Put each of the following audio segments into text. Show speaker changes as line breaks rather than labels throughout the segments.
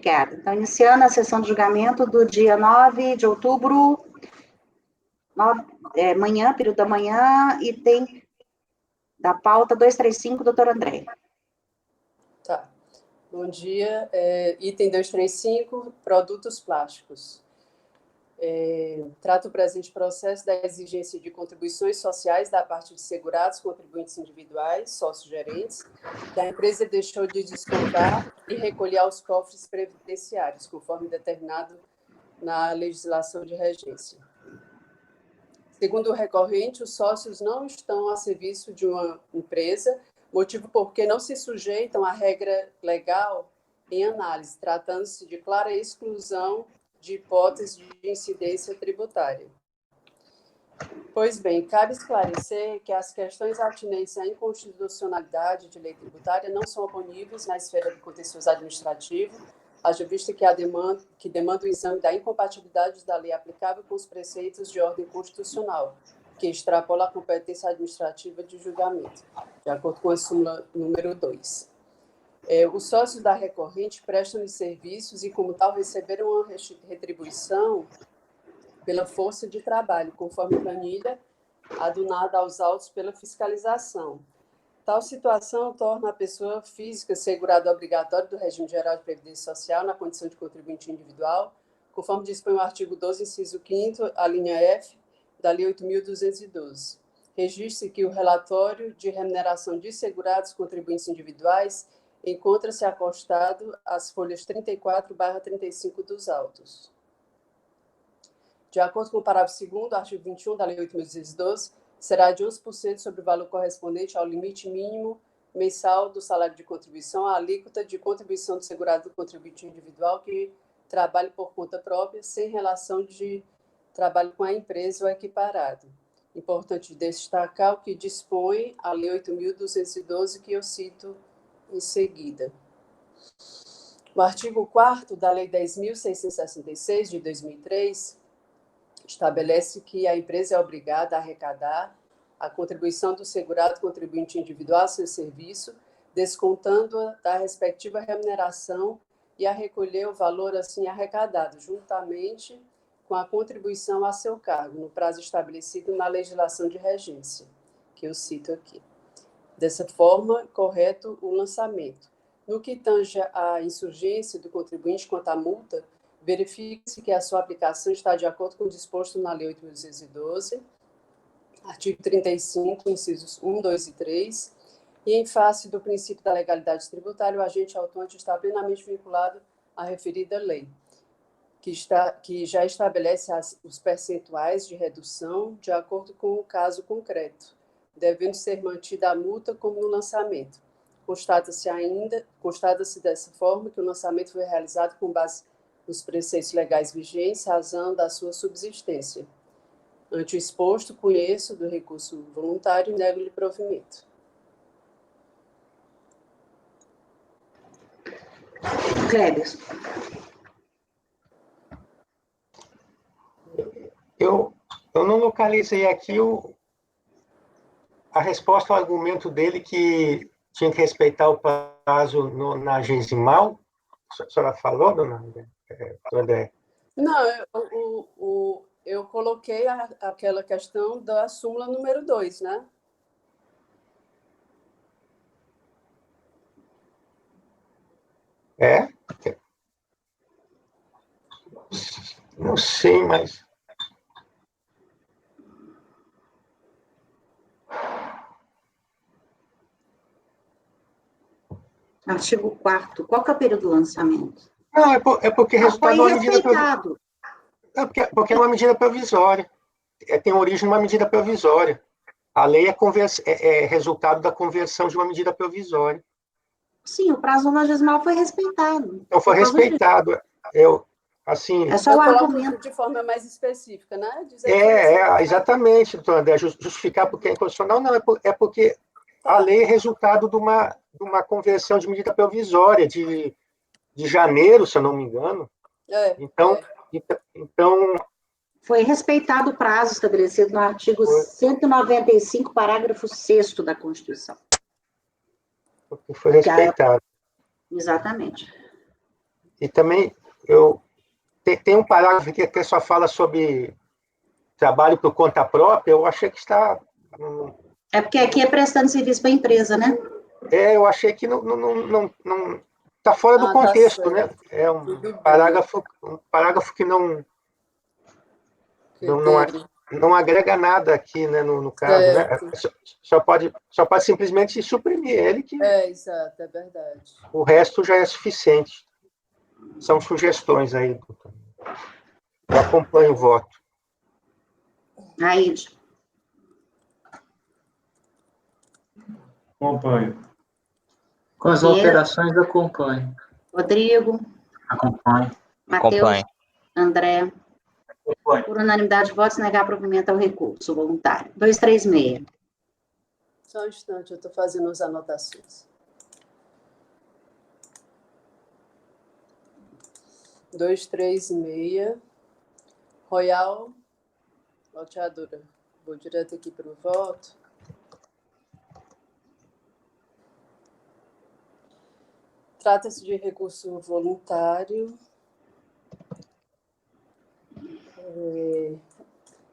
Obrigada. Então, iniciando a sessão de julgamento do dia 9 de outubro, manhã, período da manhã, e tem da pauta 235, doutor André.
Tá. Bom dia. Item 235, produtos plásticos. Trata o presente processo da exigência de contribuições sociais da parte de segurados, contribuintes individuais, sócios-gerentes, que a empresa deixou de descontar e recolher aos cofres previdenciários, conforme determinado na legislação de regência. Segundo o recorrente, os sócios não estão a serviço de uma empresa, motivo porque não se sujeitam à regra legal em análise, tratando-se de clara exclusão de hipótese de incidência tributária. Pois bem, cabe esclarecer que as questões atinentes à inconstitucionalidade de lei tributária não são oponíveis na esfera do contencioso administrativo, haja vista que demanda o exame da incompatibilidade da lei aplicável com os preceitos de ordem constitucional, que extrapola a competência administrativa de julgamento, de acordo com a súmula número 2. Os sócios da recorrente prestam-lhe serviços e, como tal, receberam uma retribuição pela força de trabalho, conforme planilha adunada aos autos pela fiscalização. Tal situação torna a pessoa física segurada obrigatória do regime geral de previdência social na condição de contribuinte individual, conforme dispõe o artigo 12, inciso 5º, a linha F, da Lei 8.212. Registre que o relatório de remuneração de segurados contribuintes individuais encontra-se acostado às folhas 34/35 dos autos. De acordo com o parágrafo 2º, artigo 21 da Lei 8.212, será de 11% sobre o valor correspondente ao limite mínimo mensal do salário de contribuição, a alíquota de contribuição do segurado do contribuinte individual que trabalhe por conta própria, sem relação de trabalho com a empresa ou equiparado. Importante destacar o que dispõe a Lei 8.212, que eu cito em seguida. O artigo 4º da Lei 10.666, de 2003, estabelece que a empresa é obrigada a arrecadar a contribuição do segurado contribuinte individual a seu serviço, descontando-a da respectiva remuneração e a recolher o valor assim arrecadado, juntamente com a contribuição a seu cargo, no prazo estabelecido na legislação de regência, que eu cito aqui. Dessa forma, correto o lançamento. No que tange à insurgência do contribuinte quanto à multa, verifica-se que a sua aplicação está de acordo com o disposto na Lei 8.212, artigo 35, incisos 1, 2 e 3, e em face do princípio da legalidade tributária, o agente autuante está plenamente vinculado à referida lei, que já estabelece os percentuais de redução de acordo com o caso concreto, devendo ser mantida a multa como no lançamento. Constata-se dessa forma que o lançamento foi realizado com base nos preceitos legais vigentes, razão da sua subsistência. Ante o exposto, conheço do recurso voluntário e nego-lhe provimento.
Cléber.
Eu não localizei aqui a resposta ao argumento dele que tinha que respeitar o prazo na Gesimal. A senhora falou, dona André?
Não, eu coloquei aquela questão da súmula número 2, né?
Não sei, mas...
Artigo 4º. Qual que é o período do lançamento?
Não, é porque resultado
foi
uma medida
respeitado.
Porque é uma medida provisória. Tem origem numa medida provisória. A lei é resultado da conversão de uma medida provisória.
Sim, o prazo nonagesimal foi respeitado.
Então, foi respeitado.
É só o argumento.
De forma mais específica, né?
Exatamente, doutor André. Justificar porque é inconstitucional, não, é porque a lei é resultado de uma conversão de medida provisória de janeiro, se eu não me engano. Então,
foi respeitado o prazo estabelecido no artigo 195, parágrafo 6º da Constituição.
Foi respeitado.
Exatamente.
E também tem um parágrafo aqui que só fala sobre trabalho por conta própria. Eu achei que está...
É porque aqui é prestando serviço para a empresa, né?
Eu achei que não está fora do
Tá
contexto, né?
certo.
É
Tudo bem.
um parágrafo que
Critério.
não agrega nada aqui, né, no caso, né?
Certo.
Só pode simplesmente suprimir ele, que
Exato, é verdade.
o resto já é suficiente. São sugestões aí, doutor. Eu acompanho o voto.
Aide.
Acompanho. Com as
Vieira.
alterações, acompanho.
Rodrigo.
Acompanho.
Matheus. André.
Acompanho.
Por unanimidade de votos, negar provimento ao recurso voluntário. 236.
Só um instante, eu estou fazendo as anotações. 236. Royal, loteadora. Vou direto aqui para o voto. Trata-se de recurso voluntário.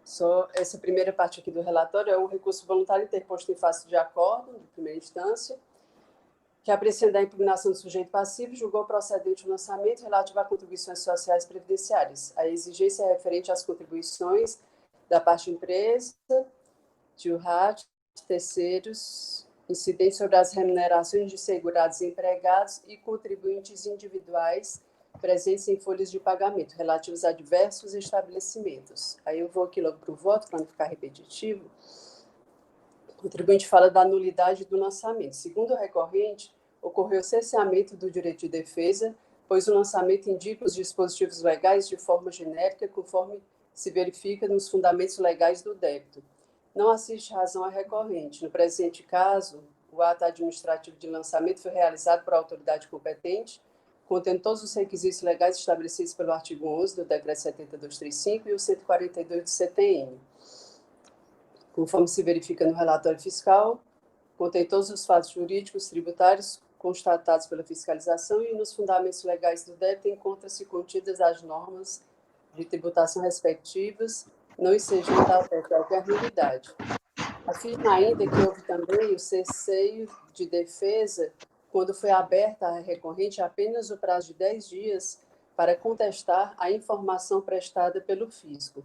Só essa primeira parte aqui do relatório é um recurso voluntário interposto em face de acordo, de primeira instância, que, apreciando a impugnação do sujeito passivo, julgou procedente o lançamento relativo a contribuições sociais previdenciárias. A exigência é referente às contribuições da parte empresa, de URAT, terceiros, incidentes sobre as remunerações de segurados e empregados e contribuintes individuais presentes em folhas de pagamento, relativos a diversos estabelecimentos. Aí eu vou aqui logo para o voto, para não ficar repetitivo. O contribuinte fala da nulidade do lançamento. Segundo o recorrente, ocorreu cerceamento do direito de defesa, pois o lançamento indica os dispositivos legais de forma genérica, conforme se verifica nos fundamentos legais do débito. Não assiste razão à recorrente. No presente caso, o ato administrativo de lançamento foi realizado por autoridade competente, contendo todos os requisitos legais estabelecidos pelo artigo 11 do Decreto 70.235 e o 142 do CTN. Conforme se verifica no relatório fiscal, contém todos os fatos jurídicos tributários constatados pela fiscalização e nos fundamentos legais do débito encontram-se contidas as normas de tributação respectivas, não ensejando até qualquer nulidade. Afirma ainda que houve também o cesseio de defesa quando foi aberta à recorrente apenas o prazo de 10 dias para contestar a informação prestada pelo fisco.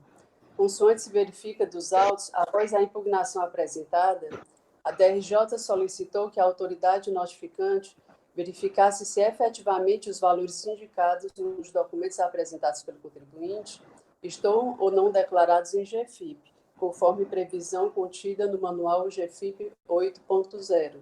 Consoante se verifica dos autos, após a impugnação apresentada, a DRJ solicitou que a autoridade notificante verificasse se efetivamente os valores indicados nos documentos apresentados pelo contribuinte estão ou não declarados em GFIP, conforme previsão contida no Manual GFIP 8.0.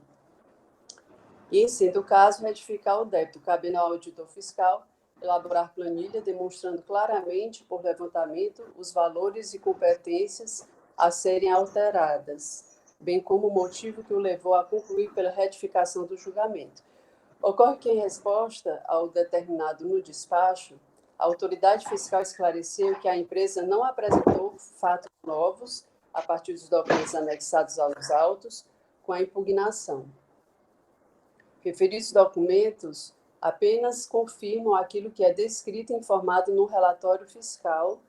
E, em sendo o caso, retificar o débito, cabendo ao auditor fiscal elaborar planilha demonstrando claramente, por levantamento, os valores e competências a serem alteradas, bem como o motivo que o levou a concluir pela retificação do julgamento. Ocorre que, em resposta ao determinado no despacho, a autoridade fiscal esclareceu que a empresa não apresentou fatos novos, a partir dos documentos anexados aos autos, com a impugnação. Referidos documentos apenas confirmam aquilo que é descrito e informado no relatório fiscal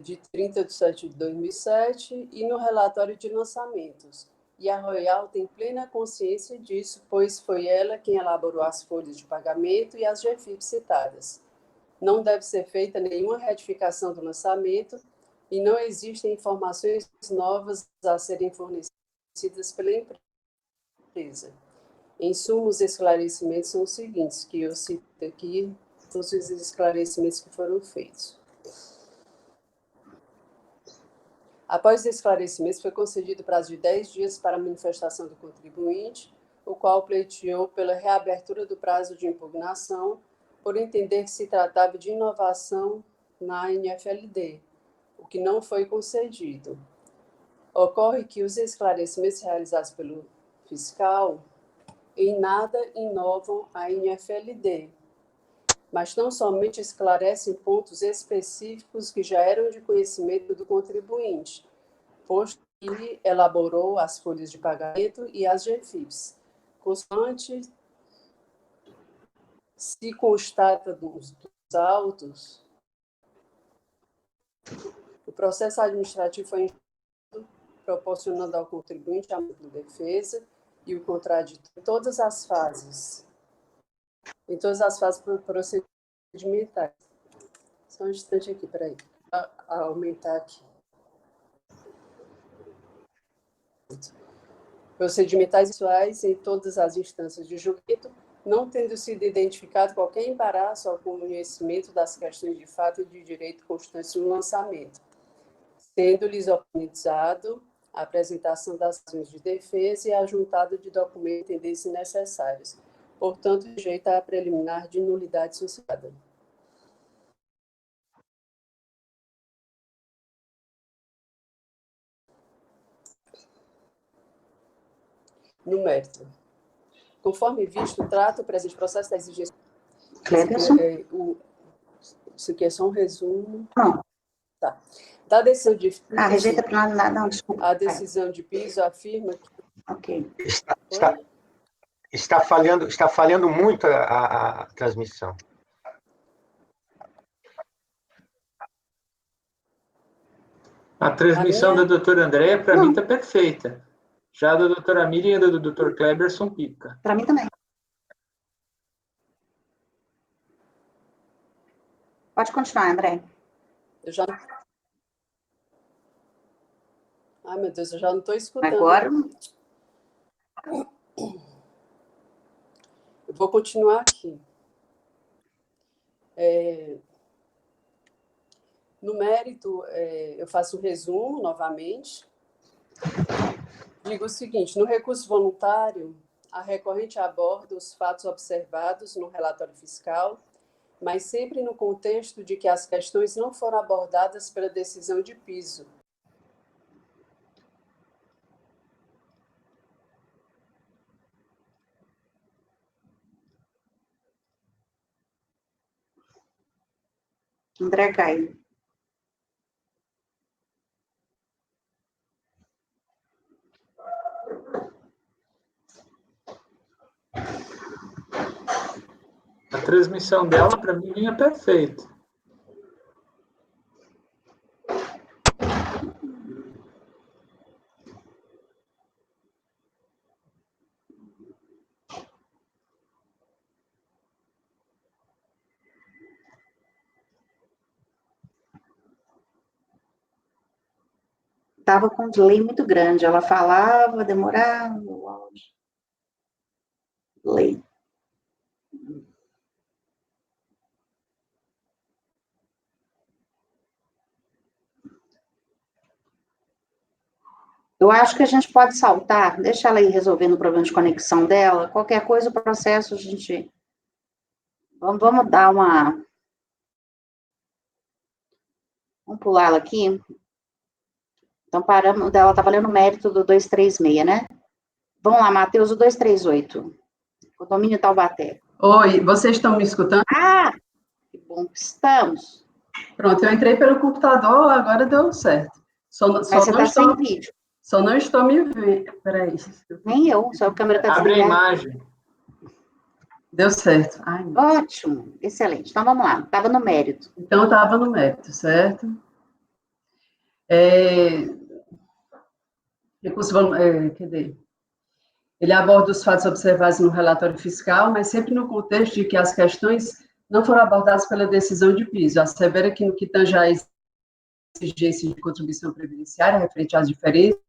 de 30 de setembro de 2007 e no relatório de lançamentos. E a Royal tem plena consciência disso, pois foi ela quem elaborou as folhas de pagamento e as GFIP citadas. Não deve ser feita nenhuma retificação do lançamento e não existem informações novas a serem fornecidas pela empresa. Em suma, os esclarecimentos são os seguintes, que eu cito aqui, todos os esclarecimentos que foram feitos. Após os esclarecimentos, foi concedido prazo de 10 dias para a manifestação do contribuinte, o qual pleiteou pela reabertura do prazo de impugnação, por entender que se tratava de inovação na NFLD, o que não foi concedido. Ocorre que os esclarecimentos realizados pelo fiscal em nada inovam a NFLD, mas tão somente esclarecem pontos específicos que já eram de conhecimento do contribuinte, posto que elaborou as folhas de pagamento e as GFIPs, consoante se constata dos autos, o processo administrativo foi instruído, proporcionando ao contribuinte a ampla defesa e o contraditório em todas as fases procedimentais. Só um instante aqui, peraí, para aumentar aqui. Procedimentais pessoais em todas as instâncias de julgamento, não tendo sido identificado qualquer embaraço ao conhecimento das questões de fato e de direito constantes no lançamento, sendo-lhes oportunizado a apresentação das ações de defesa e a juntada de documentos entendessem necessários, portanto, sujeita a preliminar de nulidade suscitada. No mérito. Conforme visto, trata o presente processo da exigência.
Cleberson?
Isso aqui é só um resumo.
Não.
Tá. Da decisão de piso,
Rejeita para nada, não, desculpa.
a decisão de piso afirma que...
Ok.
Está falhando muito a transmissão.
A transmissão da doutora Andréa, para mim, está perfeita. Já a da doutora Miriam e a do doutor Cleberson pica.
Para mim também. Pode continuar, André.
Eu já... Ai, meu Deus, eu já não estou escutando.
Agora.
Eu vou continuar aqui. No mérito, eu faço um resumo novamente. Digo o seguinte: no recurso voluntário, a recorrente aborda os fatos observados no relatório fiscal, mas sempre no contexto de que as questões não foram abordadas pela decisão de piso.
André caiu.
A transmissão dela, para mim, vinha perfeita.
Estava com um delay muito grande. Ela falava, demorava, o áudio. Delay. Eu acho que a gente pode saltar, deixa ela ir resolvendo o problema de conexão dela. Qualquer coisa, o processo, a gente... Vamos dar uma... Vamos pular ela aqui. Então, paramos, ela está valendo o mérito do 236, né? Vamos lá, Matheus, o 238. O domínio Taubaté.
Oi, vocês estão me escutando?
Ah, que bom que estamos.
Pronto, eu entrei pelo computador, agora deu certo.
Mas você está sem vídeo.
Só não estou me vendo. Peraí.
Nem eu, só a câmera está
Abre a
desligada.
imagem.
Deu certo. Ai,
Ótimo, excelente. Então, vamos lá. Estava no mérito.
então, estava no mérito, certo? Recurso, cadê? Ele aborda os fatos observados no relatório fiscal, mas sempre no contexto de que as questões não foram abordadas pela decisão de piso. Assevera que no que tange à exigência de contribuição previdenciária, referente às diferenças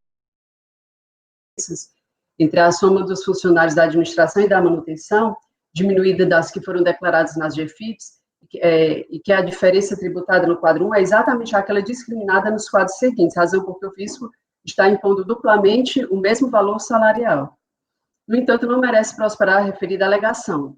entre a soma dos funcionários da administração e da manutenção, diminuída das que foram declaradas nas GFIPs, e que a diferença tributada no quadro 1 é exatamente aquela discriminada nos quadros seguintes, razão porque o fisco está impondo duplamente o mesmo valor salarial. No entanto, não merece prosperar a referida alegação.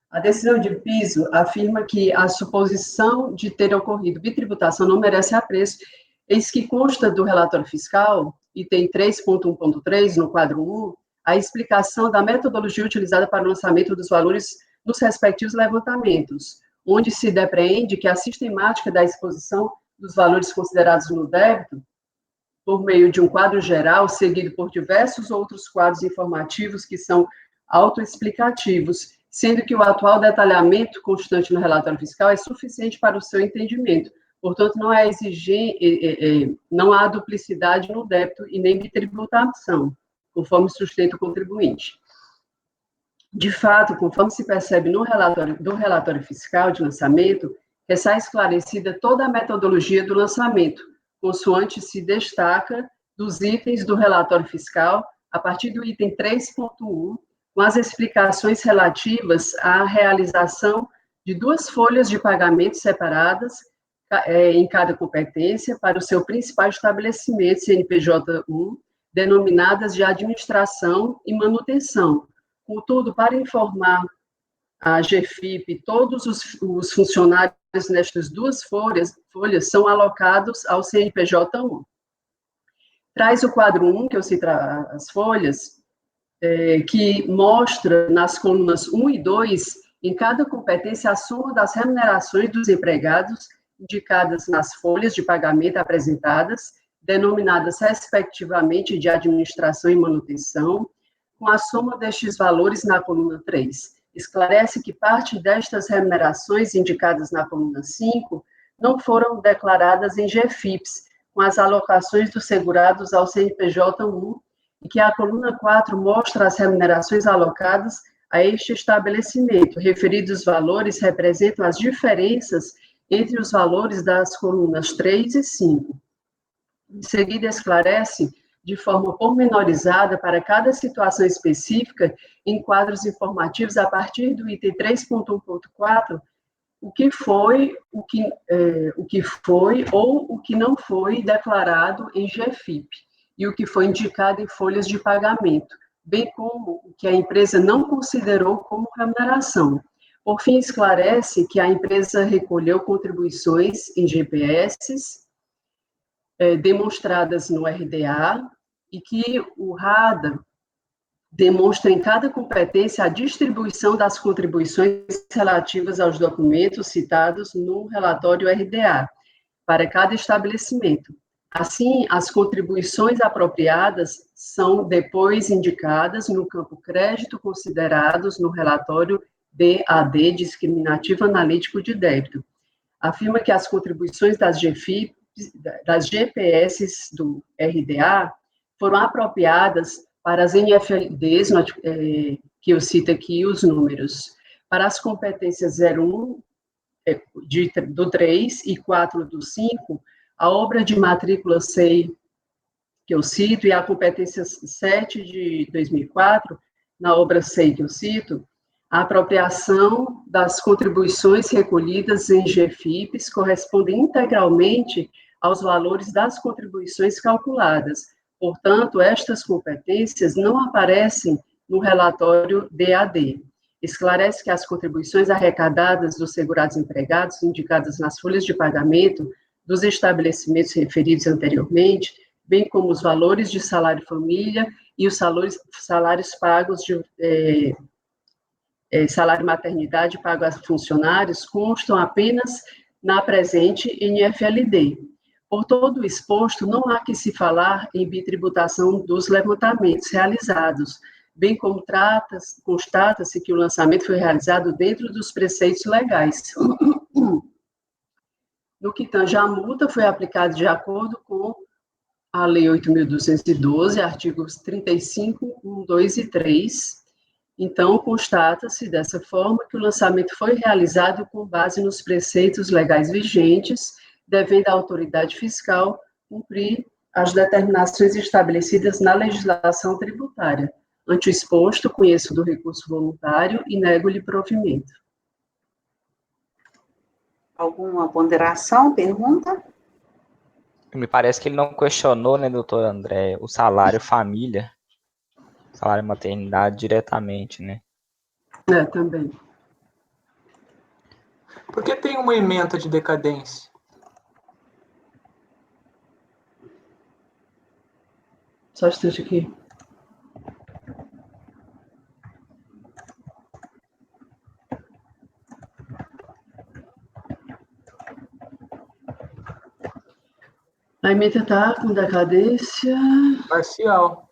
A decisão de piso afirma que a suposição de ter ocorrido bitributação não merece apreço, eis que consta do relatório fiscal, item 3.1.3, no quadro 1, a explicação da metodologia utilizada para o lançamento dos valores nos respectivos levantamentos, onde se depreende que a sistemática da exposição dos valores considerados no débito, por meio de um quadro geral, seguido por diversos outros quadros informativos que são autoexplicativos, sendo que o atual detalhamento constante no relatório fiscal é suficiente para o seu entendimento. Portanto, não há duplicidade no débito e nem bitributação, conforme sustenta o contribuinte. De fato, conforme se percebe no relatório fiscal de lançamento, está esclarecida toda a metodologia do lançamento, consoante se destaca dos itens do relatório fiscal, a partir do item 3.1, com as explicações relativas à realização de 2 folhas de pagamento separadas em cada competência para o seu principal estabelecimento, CNPJ 1, denominadas de administração e manutenção. Contudo, para informar a GFIP, todos os funcionários nestas 2 folhas são alocados ao CNPJ 1. Traz o quadro 1, que eu cito as folhas, que mostra nas colunas 1 e 2, em cada competência, a soma das remunerações dos empregados indicadas nas folhas de pagamento apresentadas, denominadas respectivamente de administração e manutenção, com a soma destes valores na coluna 3. Esclarece que parte destas remunerações indicadas na coluna 5 não foram declaradas em GFIPs, com as alocações dos segurados ao CNPJ 1, e que a coluna 4 mostra as remunerações alocadas a este estabelecimento. Referidos valores representam as diferenças entre os valores das colunas 3 e 5. Em seguida, esclarece de forma pormenorizada para cada situação específica, em quadros informativos a partir do item 3.1.4, o que foi ou o que não foi declarado em GFIP e o que foi indicado em folhas de pagamento, bem como o que a empresa não considerou como remuneração. Por fim, esclarece que a empresa recolheu contribuições em GPS demonstradas no RDA e que o RADA demonstra em cada competência a distribuição das contribuições relativas aos documentos citados no relatório RDA para cada estabelecimento. Assim, as contribuições apropriadas são depois indicadas no campo crédito considerados no relatório DAD, discriminativo analítico de débito. Afirma que as contribuições das GPS do RDA foram apropriadas para as NFLDs, que eu cito aqui os números, para as competências 01 do 3 e 4 do 5, a obra de matrícula 6, que eu cito, e a competência 7 de 2004, na obra 6 que eu cito, a apropriação das contribuições recolhidas em GFIPs corresponde integralmente aos valores das contribuições calculadas. Portanto, estas competências não aparecem no relatório DAD. Esclarece que as contribuições arrecadadas dos segurados empregados, indicadas nas folhas de pagamento dos estabelecimentos referidos anteriormente, bem como os valores de salário-família e os salários pagos de salário-maternidade pago a funcionários, constam apenas na presente NFLD. Por todo o exposto, não há que se falar em bitributação dos levantamentos realizados, bem como constata-se que o lançamento foi realizado dentro dos preceitos legais. No que tange à multa, foi aplicado de acordo com a Lei 8.212, artigos 35, 1, 2 e 3. Então, constata-se dessa forma que o lançamento foi realizado com base nos preceitos legais vigentes, devendo a autoridade fiscal cumprir as determinações estabelecidas na legislação tributária. Ante o exposto, conheço do recurso voluntário e nego-lhe provimento.
Alguma ponderação, pergunta?
Me parece que ele não questionou, né, doutor André, o salário família, salário maternidade diretamente, né?
Também.
Por que tem uma ementa de decadência?
Só um instante aqui. A ementa está com decadência
Parcial.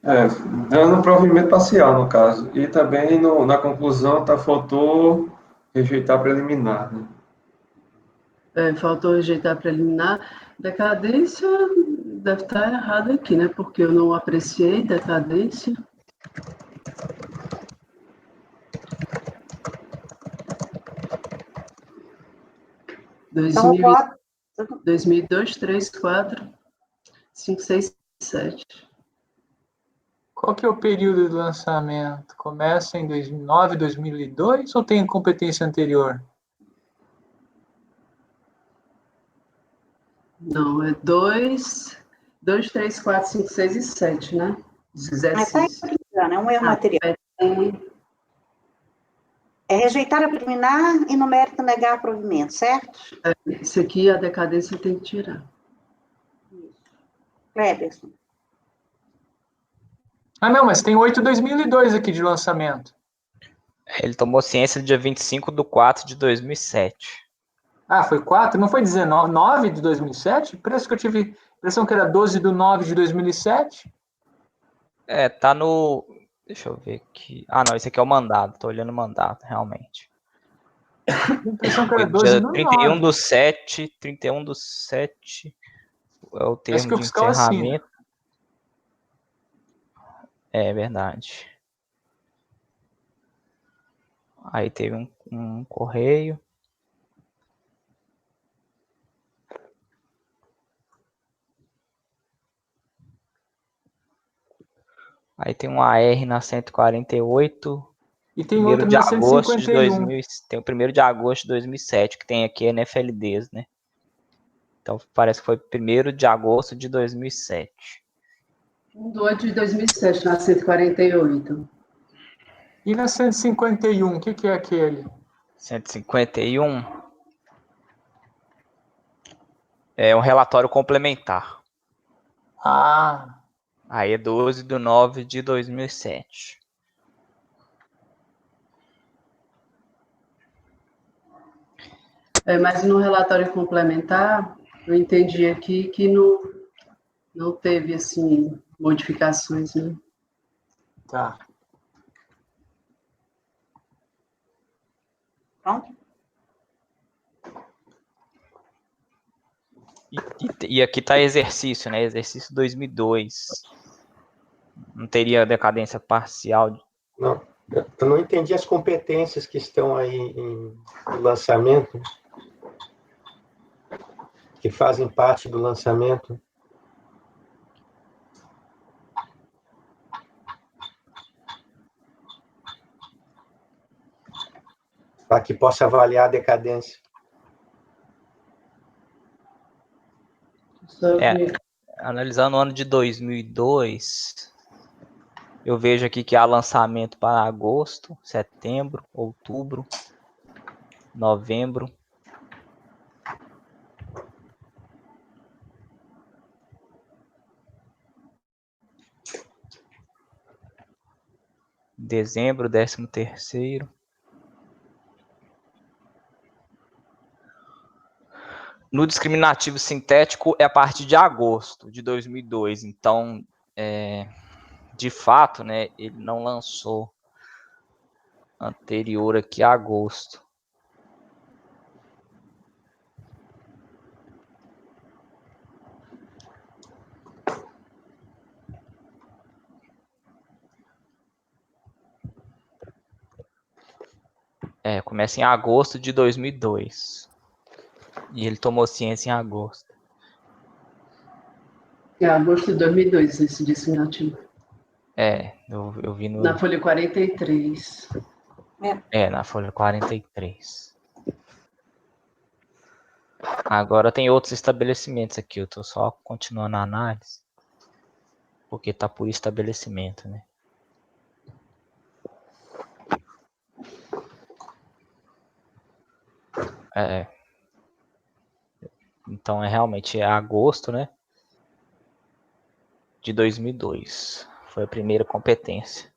Dando provimento parcial, no caso. E também na conclusão faltou rejeitar preliminar, né?
Faltou rejeitar a preliminar. Decadência deve estar errado aqui, né? Porque eu não apreciei decadência.
Então, o voto...
2002, 3, 4, 5, 6, 7.
Qual que é o período de lançamento? Começa em 2009, 2002 ou tem competência anterior?
Não, é 2, 3, 4, 5, 6 e 7, né? Os
Mas está
exercícios.
é um erro material. É rejeitar a preliminar e no mérito negar provimento, certo?
Isso aqui, a decadência tem que tirar.
Cleberson.
Ah, não, mas tem 8/2002 aqui de lançamento.
Ele tomou ciência no dia 25/4/2007.
Ah, foi 4? Não foi 19 de 2007? Parece que eu tive a impressão que era 12/9/2007.
Tá no... Deixa eu ver aqui. Ah, não, esse aqui é o mandado. Tô olhando o mandado, realmente.
A impressão que
Foi
era
dia
12/9.
31/7 é o
Parece
termo
que o
de
fiscal assina.
encerramento. É verdade. Aí teve um correio. Aí tem um AR na 148.
E tem outro na 151.
Tem o 1º de agosto de 2007, que tem aqui NFLDs, né? Então parece que foi 1º de agosto de 2007.
Do de 2007, na 148.
E na 151, o que é aquele?
151 é um relatório complementar.
Ah,
Aí é 12/9/2007.
Mas no relatório complementar, eu entendi aqui que não teve, assim, modificações, né?
tá.
Pronto?
E aqui tá exercício, né? Exercício 2002. Não teria decadência parcial.
Não, eu não entendi as competências que estão aí em lançamento, que fazem parte do lançamento. Para que possa avaliar a decadência.
Analisando o ano de 2002, eu vejo aqui que há lançamento para agosto, setembro, outubro, novembro. Dezembro, 13º. No discriminativo sintético é a partir de agosto de 2002. Então, de fato, né, ele não lançou anterior aqui a agosto. Começa em agosto de 2002. E ele tomou ciência em agosto.
Em agosto de 2002, esse discriminativo.
Eu vi
Na folha 43.
Na folha 43. Agora tem outros estabelecimentos aqui. Eu tô só continuando a análise. Porque tá por estabelecimento, né? Então realmente agosto, né? De 2002. Foi a primeira competência.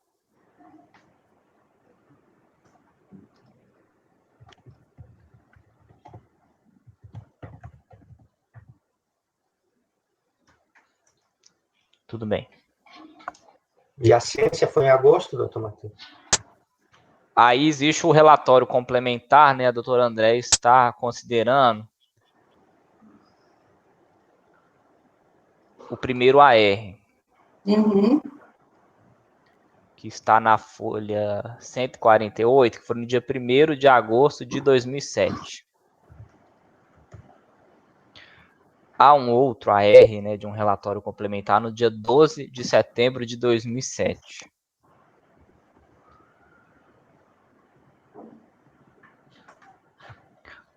Tudo bem.
E a ciência foi em agosto, doutor Matheus?
Aí existe o relatório complementar, né? A doutora André está considerando o primeiro AR, que está na folha 148, que foi no dia 1º de agosto de 2007. Há um outro AR, né, de um relatório complementar no dia 12 de setembro de 2007.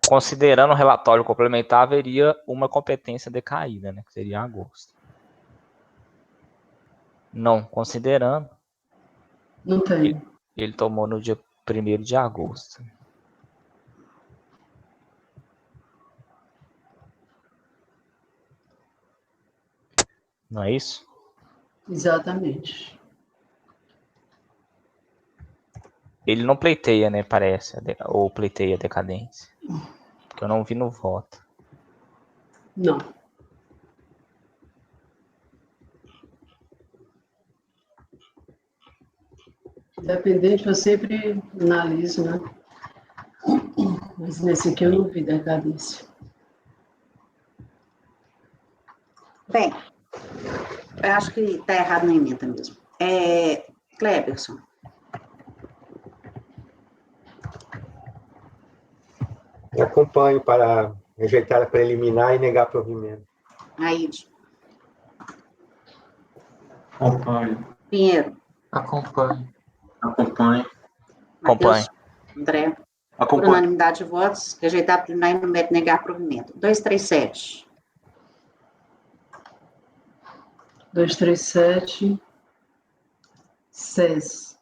Considerando o relatório complementar, haveria uma competência decaída, né, que seria agosto. Não considerando,
Não tem.
ele tomou no dia 1º de agosto. Não é isso?
Exatamente.
Ele não pleiteia, né, parece, ou pleiteia a decadência. Porque eu não vi no voto.
Não. Independente, eu sempre analiso, né? Mas nesse aqui eu não vi decadência.
Bem, eu acho que está errado na emenda mesmo. Cleberson.
Eu acompanho para rejeitar a preliminar e negar provimento.
Aide.
Acompanho.
Pinheiro.
Acompanho.
Matheus. André. Por
Acompanho.
unanimidade de votos, rejeitar a preliminar e negar provimento. 237.
237. SES.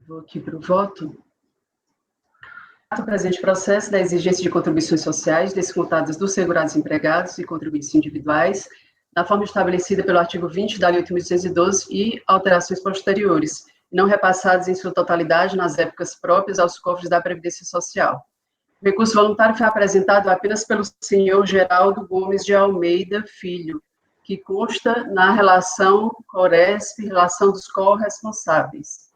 Vou aqui para o voto. O presente processo da exigência de contribuições sociais descontadas dos segurados empregados e contribuintes individuais, na forma estabelecida pelo artigo 20 da Lei 8.812 e alterações posteriores, não repassadas em sua totalidade nas épocas próprias aos cofres da Previdência Social. O recurso voluntário foi apresentado apenas pelo senhor Geraldo Gomes de Almeida Filho, que consta na relação CORESP, relação dos corresponsáveis.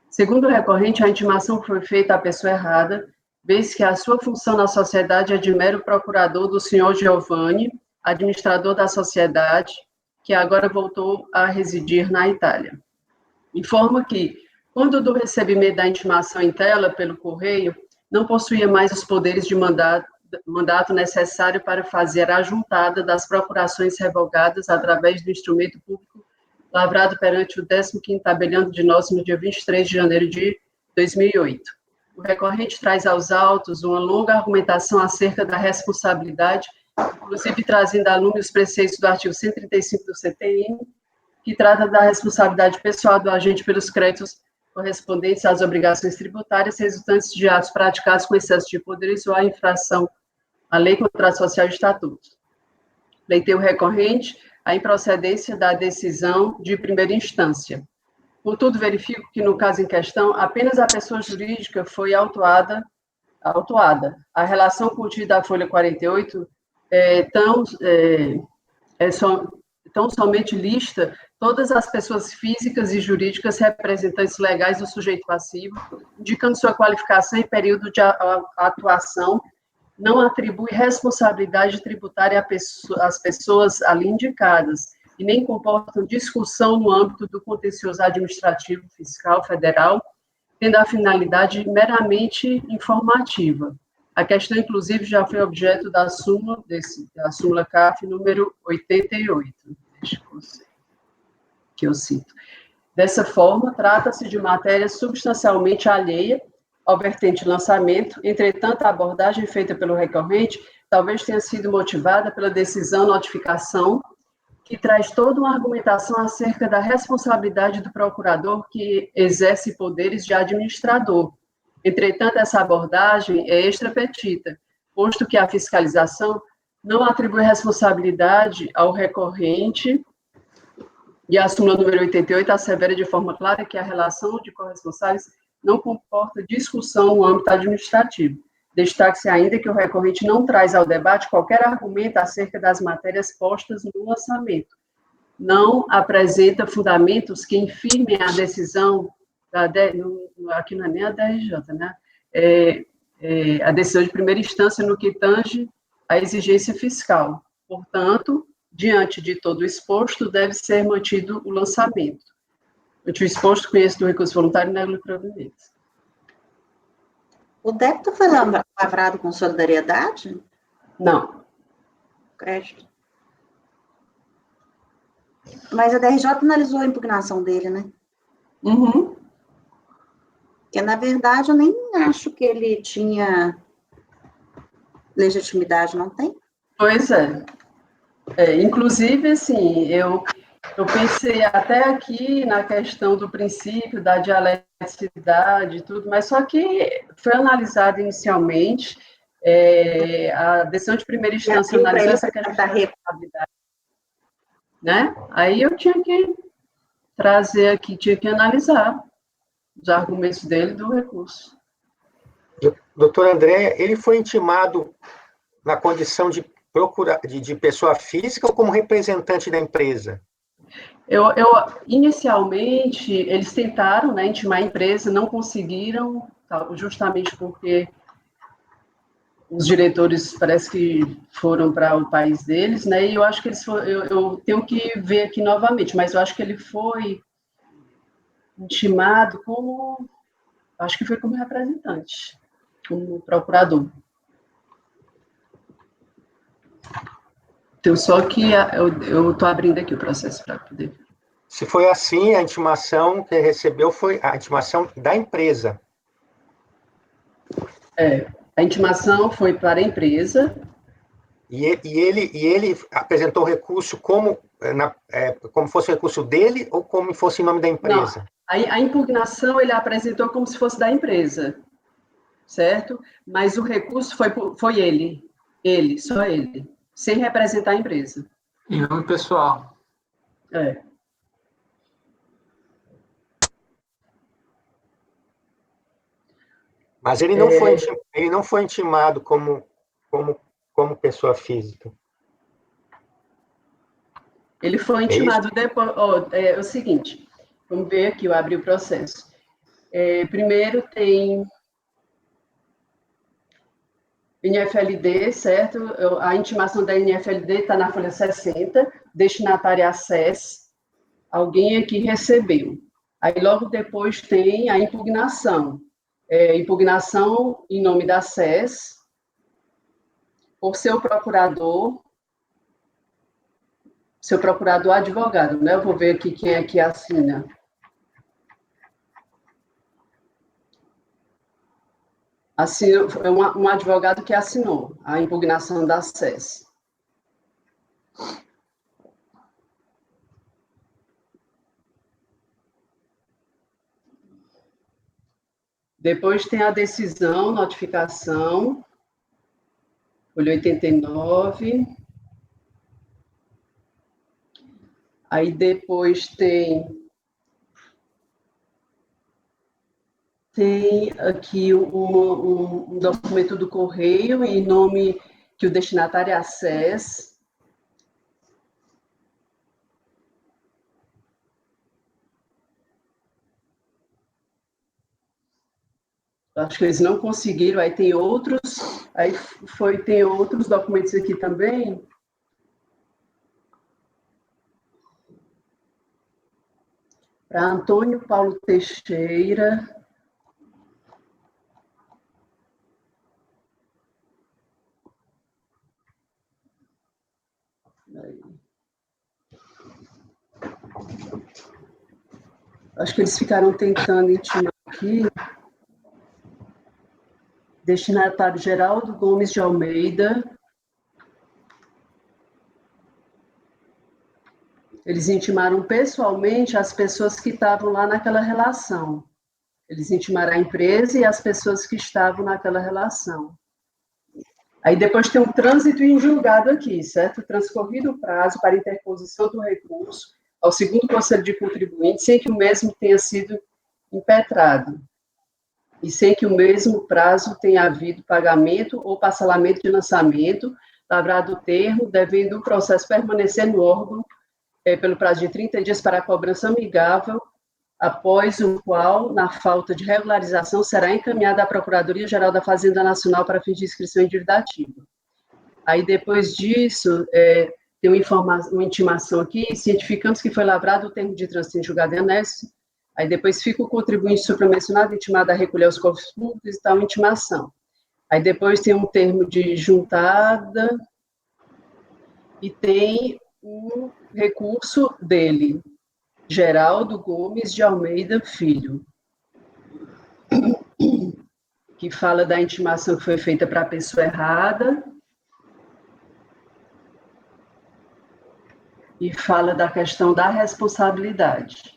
Segundo o recorrente, a intimação foi feita à pessoa errada, vez que a sua função na sociedade é de mero procurador do senhor Giovanni, administrador da sociedade, que agora voltou a residir na Itália. Informa que, quando do recebimento da intimação em tela pelo correio, não possuía mais os poderes de mandato necessário para fazer a juntada das procurações revogadas através do instrumento público lavrado perante o 15º tabelião de nós no dia 23 de janeiro de 2008. O recorrente traz aos autos uma longa argumentação acerca da responsabilidade, inclusive trazendo a lume os preceitos do artigo 135 do CTN, que trata da responsabilidade pessoal do agente pelos créditos correspondentes às obrigações tributárias resultantes de atos praticados com excesso de poderes ou a infração à lei contrato social e estatuto. Pleiteio recorrente a improcedência da decisão de primeira instância. Contudo, verifico que, no caso em questão, apenas a pessoa jurídica foi autuada. A relação contida da folha 48 tão somente lista todas as pessoas físicas e jurídicas representantes legais do sujeito passivo, indicando sua qualificação e período de atuação, não atribui responsabilidade tributária às pessoas ali indicadas e nem comportam discussão no âmbito do contencioso administrativo fiscal federal, tendo a finalidade meramente informativa. A questão, inclusive, já foi objeto da súmula CAF número 88, que eu cito. Dessa forma, trata-se de matéria substancialmente alheia ao vertente lançamento, entretanto, a abordagem feita pelo recorrente talvez tenha sido motivada pela decisão notificação, que traz toda uma argumentação acerca da responsabilidade do procurador que exerce poderes de administrador. Entretanto, essa abordagem é extrapetita, posto que a fiscalização não atribui responsabilidade ao recorrente e a súmula número 88 assevera de forma clara que a relação de corresponsáveis não comporta discussão no âmbito administrativo. Destaque-se ainda que o recorrente não traz ao debate qualquer argumento acerca das matérias postas no lançamento. Não apresenta fundamentos que infirmem a decisão, aqui não é nem a DRJ, né? A decisão de primeira instância no que tange à exigência fiscal. Portanto, diante de todo o exposto, deve ser mantido o lançamento. O exposto conhece do recurso voluntário e nego provimento.
O débito foi lavrado com solidariedade?
Não.
Crédito. Mas a DRJ analisou a impugnação dele, né?
Uhum.
Porque, na verdade, eu nem acho que ele tinha legitimidade, não tem?
Pois é. Inclusive, assim, eu pensei até aqui na questão do princípio da dialeticidade e tudo, mas só que foi analisado inicialmente, a decisão de primeira instância analisou essa questão da responsabilidade, né? Aí eu tinha que trazer aqui, tinha que analisar os argumentos dele do recurso.
Doutor André, ele foi intimado na condição de pessoa física ou como representante da empresa?
Inicialmente, eles tentaram, né, intimar a empresa, não conseguiram, justamente porque os diretores parece que foram para o país deles, né, e eu acho que eles foram, eu tenho que ver aqui novamente, mas eu acho que ele foi intimado como, acho que foi como representante, como procurador. Então, só que eu estou abrindo aqui o processo para poder...
Se foi assim, a intimação que ele recebeu foi a intimação da empresa.
A intimação foi para a empresa.
E ele apresentou o recurso como fosse o recurso dele ou como fosse em nome da empresa?
Não, a impugnação ele apresentou como se fosse da empresa, certo? Mas o recurso foi ele, só ele, sem representar a empresa.
Em nome pessoal.
Mas ele não foi intimado como pessoa física.
Ele foi intimado depois. É o seguinte, vamos ver aqui, eu abri o processo. Primeiro tem NFLD, certo? A intimação da NFLD está na folha 60, destinatária acesso, alguém aqui recebeu. Aí logo depois tem a impugnação. Impugnação em nome da SES, por seu procurador advogado, né? Eu vou ver aqui quem é que assina. É um advogado que assinou a impugnação da SES. Depois tem a decisão, notificação, folha 89. Aí depois tem aqui um documento do correio em nome que o destinatário acesse. Acho que eles não conseguiram, aí tem outros documentos aqui também. Para Antônio Paulo Teixeira. Acho que eles ficaram tentando intimar aqui. Destinatário Geraldo Gomes de Almeida. Eles intimaram pessoalmente as pessoas que estavam lá naquela relação. Eles intimaram a empresa e as pessoas que estavam naquela relação. Aí depois tem um trânsito em julgado aqui, certo? Transcorrido o prazo para interposição do recurso ao segundo Conselho de Contribuintes, sem que o mesmo tenha sido impetrado. e sem que o mesmo prazo tenha havido pagamento ou parcelamento de lançamento, lavrado o termo, devendo o processo permanecer no órgão pelo prazo de 30 dias para a cobrança amigável, após o qual, na falta de regularização, será encaminhada à Procuradoria-Geral da Fazenda Nacional para fins de inscrição em dívida ativa. Aí, depois disso, tem uma intimação aqui, cientificamos que foi lavrado o termo de trânsito em julgado em anexo, aí depois fica o contribuinte supramencionado intimado a recolher os cofres públicos e tal intimação. Aí depois tem um termo de juntada e tem um recurso dele, Geraldo Gomes de Almeida Filho, que fala da intimação que foi feita para a pessoa errada e fala da questão da responsabilidade.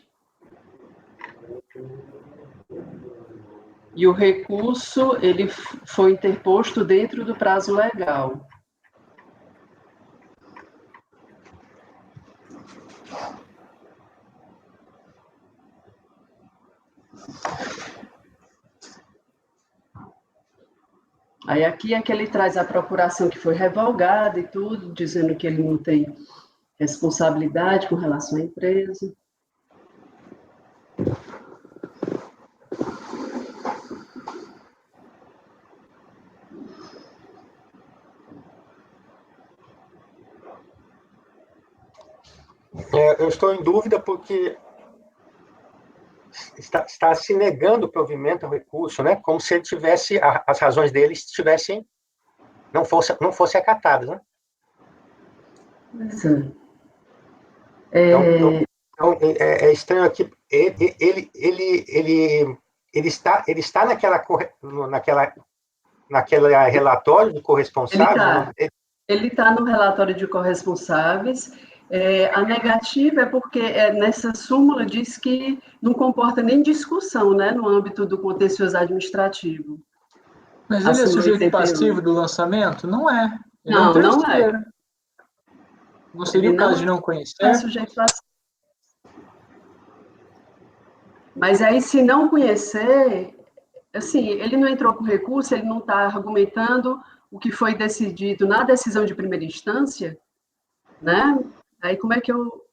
E o recurso, ele foi interposto dentro do prazo legal. Aí aqui é que ele traz a procuração que foi revogada e tudo, dizendo que ele não tem responsabilidade com relação à empresa.
Eu estou em dúvida porque está se negando o provimento ao recurso, né? Como se ele tivesse, as razões dele estivessem, não fossem acatadas, né? Então, é estranho aqui, ele está naquele relatório de corresponsável?
Ele está no relatório de corresponsáveis. A negativa é porque nessa súmula diz que não comporta nem discussão, né, no âmbito do contencioso administrativo.
Mas ele é sujeito passivo do lançamento? Não é. Ele
não,
é um terceiro.
não é.
Não seria o caso de não conhecer?
É sujeito passivo. Mas aí, se não conhecer, assim, ele não entrou com recurso, ele não está argumentando o que foi decidido na decisão de primeira instância, né? Aí como é que eu...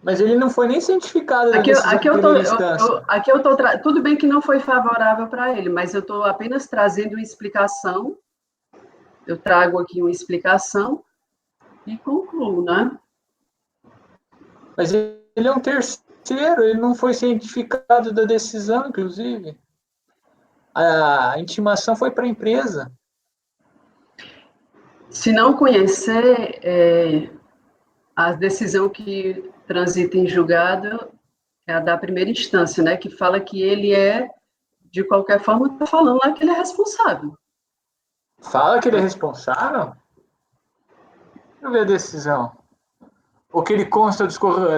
Mas ele não foi nem cientificado na decisão de primeira instância.
Aqui eu estou... Tudo bem que não foi favorável para ele, mas eu estou apenas trazendo uma explicação. Eu trago aqui uma explicação e concluo, né?
Mas ele é um terceiro, ele não foi cientificado da decisão, inclusive. A intimação foi para a empresa.
Se não conhecer, a decisão que transita em julgado é a da primeira instância, né? Que fala que ele de qualquer forma, está falando lá que ele é responsável.
Fala que ele é responsável? Deixa eu ver a decisão. Ou que ele consta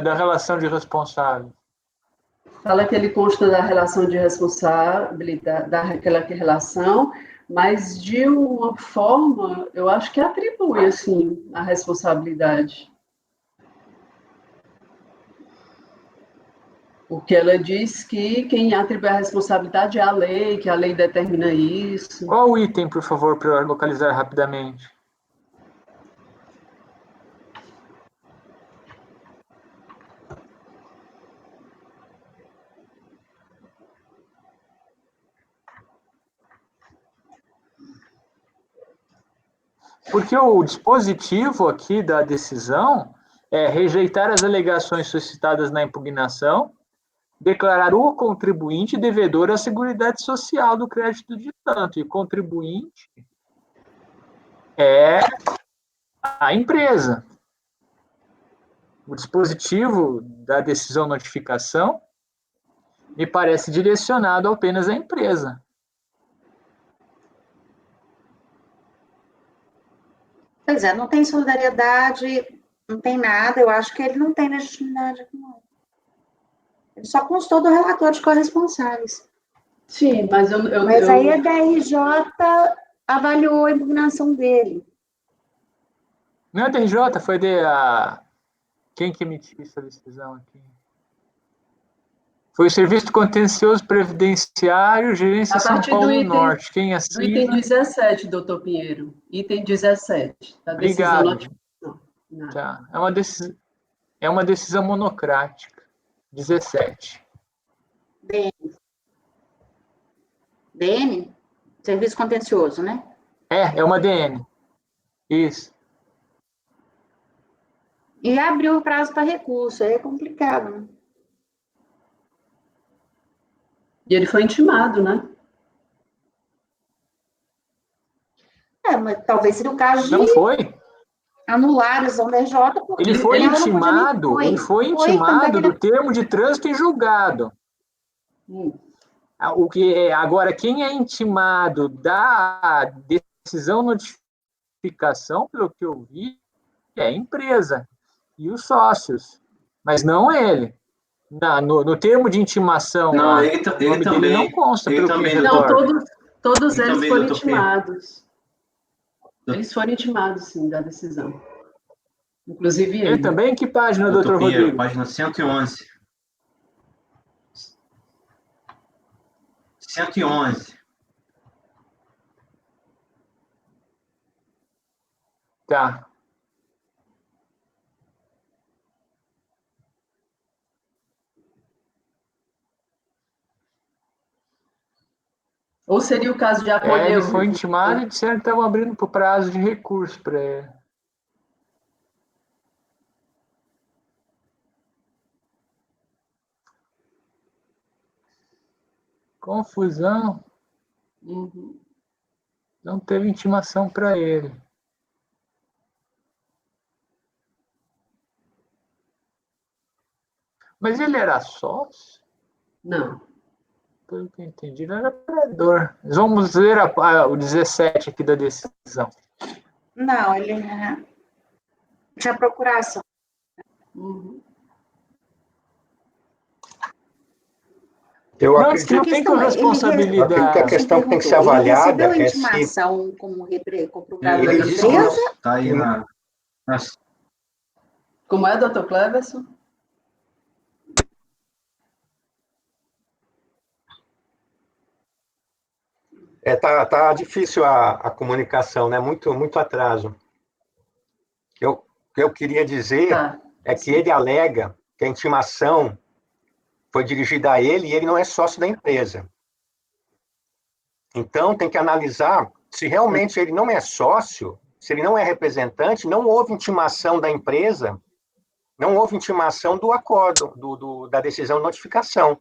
da relação de responsável?
Fala que ele consta da relação de responsabilidade, daquela relação, mas de uma forma, eu acho que atribui, assim, a responsabilidade. Porque ela diz que quem atribui a responsabilidade é a lei, que a lei determina isso.
Qual o item, por favor, para eu localizar rapidamente? Porque o dispositivo aqui da decisão é rejeitar as alegações suscitadas na impugnação, declarar o contribuinte devedor à Seguridade Social do crédito de tanto. E o contribuinte é a empresa. O dispositivo da decisão notificação me parece direcionado apenas à empresa.
Pois é, não tem solidariedade, não tem nada, eu acho que ele não tem legitimidade. Ele só constou do relatório de corresponsáveis.
Sim, mas
Mas aí a DRJ avaliou a impugnação dele.
Não é a DRJ, foi quem que emitiu essa decisão aqui? Foi o Serviço Contencioso Previdenciário, Gerência
A
São
partir
Paulo
do item,
Norte. Quem
do item
assina?
17, doutor Pinheiro. Item 17, da decisão
Obrigado.
notificação. Nada.
Tá. É uma decisão monocrática. 17.
DN? Serviço contencioso, né?
É uma DN. Isso.
E abriu o prazo para recurso, aí é complicado, né?
E ele foi intimado, né?
Mas talvez seria o caso de
Não foi?
anular os DJ, porque
Ele foi
ela não podia nem...
intimado do termo de trânsito em julgado. O que agora, quem é intimado da decisão notificação, pelo que eu vi, é a empresa e os sócios, mas não ele. No termo de intimação,
Não,
lá,
ele
o nome dele não consta,
ele
pelo que
também,
Não,
recordo.
todos
Ele
eles
também,
foram
doutor Pinheiro.
intimados. Eles foram intimados, sim, da decisão. Inclusive
Ele
ele.
também? Que página, doutor
Pinheiro,
Rodrigo?
página 111. 111.
Tá.
Ou seria o caso de acolher
Ele
o
foi
recurso,
intimado
né?
e disseram que estavam abrindo para o prazo de recurso para ele. Confusão. Não teve intimação para ele. Mas ele era sócio?
Não.
Pelo que eu entendi, ele era credor. Vamos ler o 17 aqui da decisão.
Não, ele tinha procuração.
Eu
Não,
acredito,
que não tem corresponsabilidade.
acredito que a questão que tem que ser avaliada
Ele recebeu a
é se
intimação como procurador
ele
da
diz que não.
empresa?
Está aí na...
Como é, doutor Cleverson?
Tá difícil a comunicação, né? Muito atraso. O que eu queria dizer
Tá.
é que ele alega que a intimação foi dirigida a ele e ele não é sócio da empresa. Então, tem que analisar se realmente ele não é sócio, se ele não é representante, não houve intimação da empresa, não houve intimação do acordo, da decisão de notificação.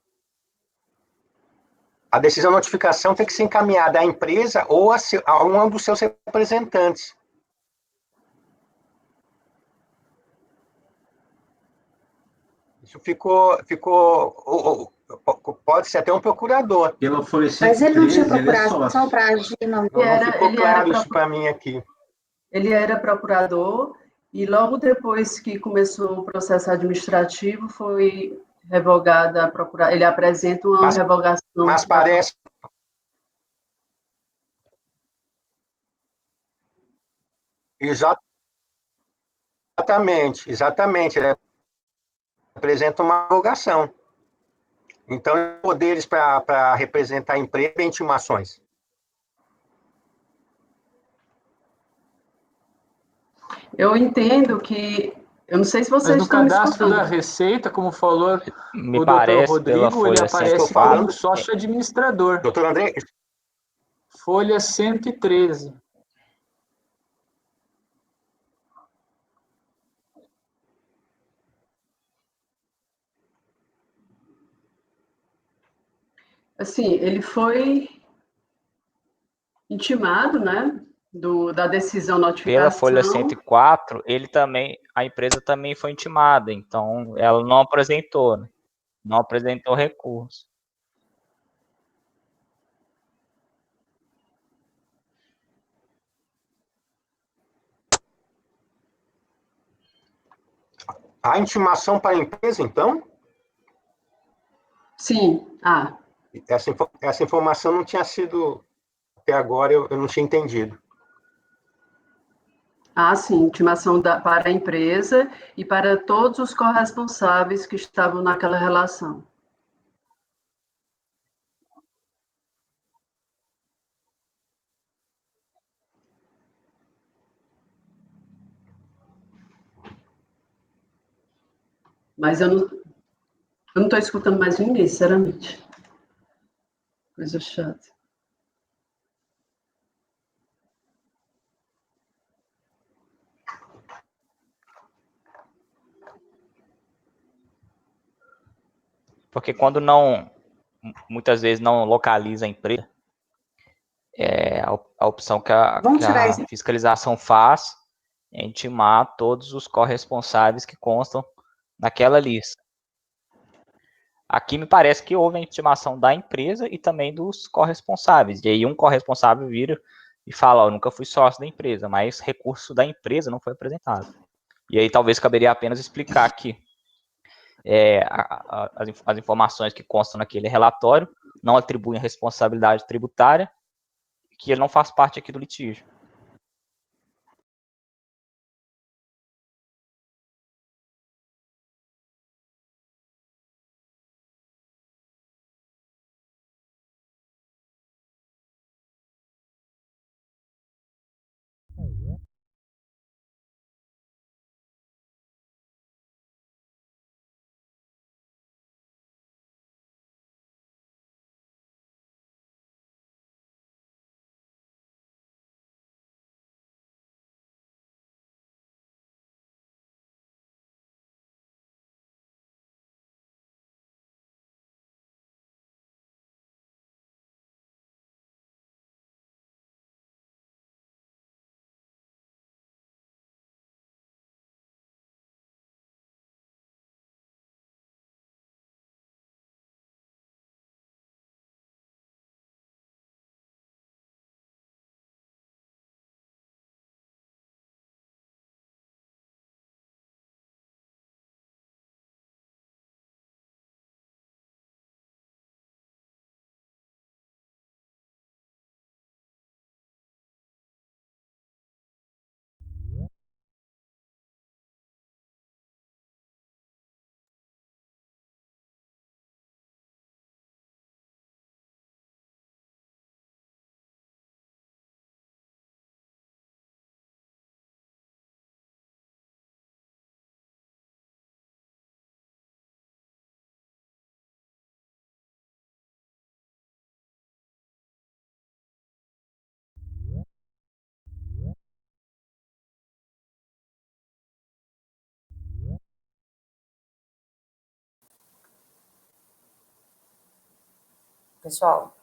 A decisão de notificação tem que ser encaminhada à empresa ou a um dos seus representantes. Isso pode ser até um procurador.
Pela Folha
Mas ele não tinha
113, ele é
procuração
sócio.
para agir, não.
Não ficou claro isso para mim aqui.
Ele era procurador e logo depois que começou o processo administrativo foi revogada a procuração. Ele apresenta uma revogação.
Mas parece... Exatamente. Ele apresenta uma revogação. Então, poderes para representar a empresa e intimações.
Eu entendo que... Eu não sei se vocês
Mas no
estão me
cadastro
escutando.
da Receita, como falou
Me
o
parece,
doutor
pela
Rodrigo, ele
Folha
aparece
104,
como sócio administrador.
Doutor André,
Folha 113.
Assim, ele foi intimado, né, da decisão
pela
notificação.
Folha 104, a empresa também foi intimada, então ela não apresentou, né? Não apresentou recurso.
a intimação para a empresa, então?
Sim.
Essa informação não tinha sido... Até agora eu não tinha entendido.
Sim, intimação para a empresa e para todos os corresponsáveis que estavam naquela relação. Mas eu não estou escutando mais ninguém, sinceramente. Coisa chata.
Porque quando muitas vezes não localiza a empresa, a opção que
Vamos tirar
a
esse.
fiscalização faz é intimar todos os corresponsáveis que constam naquela lista. Aqui me parece que houve a intimação da empresa e também dos corresponsáveis. E aí um corresponsável vira e fala, eu nunca fui sócio da empresa, mas recurso da empresa não foi apresentado. E aí talvez caberia apenas explicar que as informações que constam naquele relatório não atribuem responsabilidade tributária, que ele não faz parte aqui do litígio.
Pessoal,